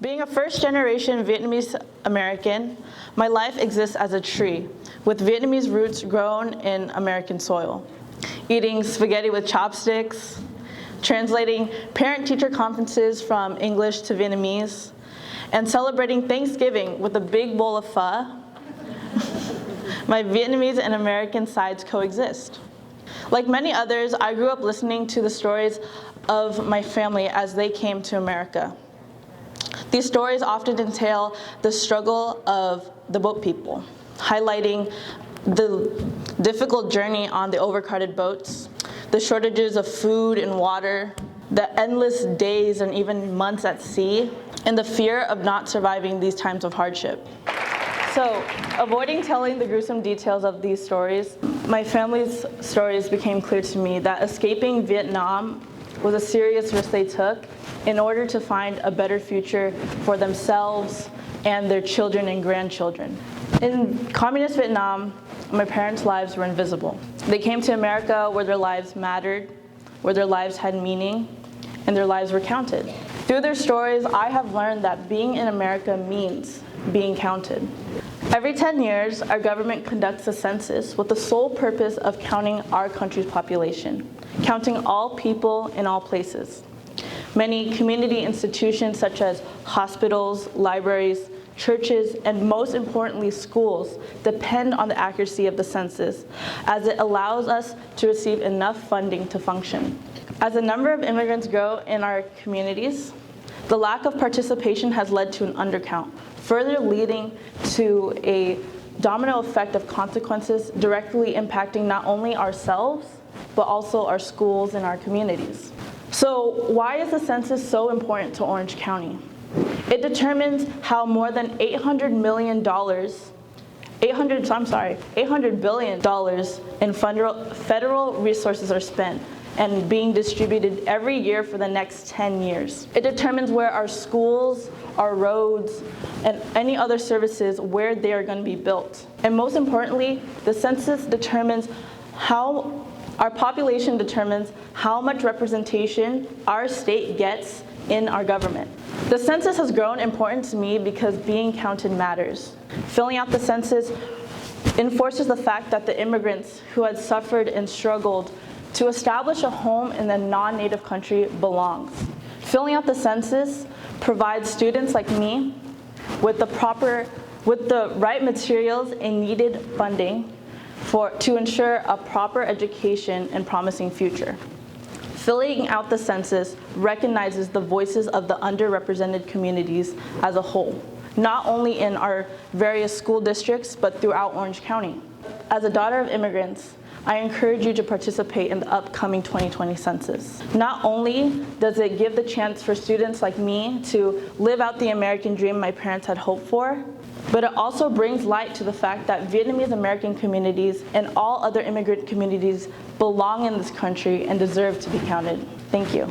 Being a first-generation Vietnamese American, my life exists as a tree, with Vietnamese roots grown in American soil. Eating spaghetti with chopsticks, translating parent-teacher conferences from English to Vietnamese, and celebrating Thanksgiving with a big bowl of pho, my Vietnamese and American sides coexist. Like many others, I grew up listening to the stories of my family as they came to America. These stories often entail the struggle of the boat people, highlighting the difficult journey on the overcrowded boats, the shortages of food and water, the endless days and even months at sea, and the fear of not surviving these times of hardship. So, avoiding telling the gruesome details of these stories, my family's stories became clear to me that escaping Vietnam was a serious risk they took in order to find a better future for themselves and their children and grandchildren. In communist Vietnam, my parents' lives were invisible. They came to America where their lives mattered, where their lives had meaning, and their lives were counted. Through their stories, I have learned that being in America means being counted. Every 10 years, our government conducts a census with the sole purpose of counting our country's population, counting all people in all places. Many community institutions such as hospitals, libraries, churches, and most importantly, schools depend on the accuracy of the census, as it allows us to receive enough funding to function. As the number of immigrants grow in our communities, the lack of participation has led to an undercount, further leading to a domino effect of consequences directly impacting not only ourselves, but also our schools and our communities. So why is the census so important to Orange County? It determines how more than $800 billion in federal resources are spent and being distributed every year for the next 10 years. It determines where our schools, our roads, and any other services, where they are going to be built. And most importantly, the census determines our population determines how much representation our state gets in our government. The census has grown important to me because being counted matters. Filling out the census enforces the fact that the immigrants who had suffered and struggled to establish a home in a non-native country belongs. Filling out the census provides students like me with the right materials and needed funding to ensure a proper education and promising future. Filling out the census recognizes the voices of the underrepresented communities as a whole, not only in our various school districts, but throughout Orange County. As a daughter of immigrants, I encourage you to participate in the upcoming 2020 census. Not only does it give the chance for students like me to live out the American dream my parents had hoped for, but it also brings light to the fact that Vietnamese American communities and all other immigrant communities belong in this country and deserve to be counted. Thank you.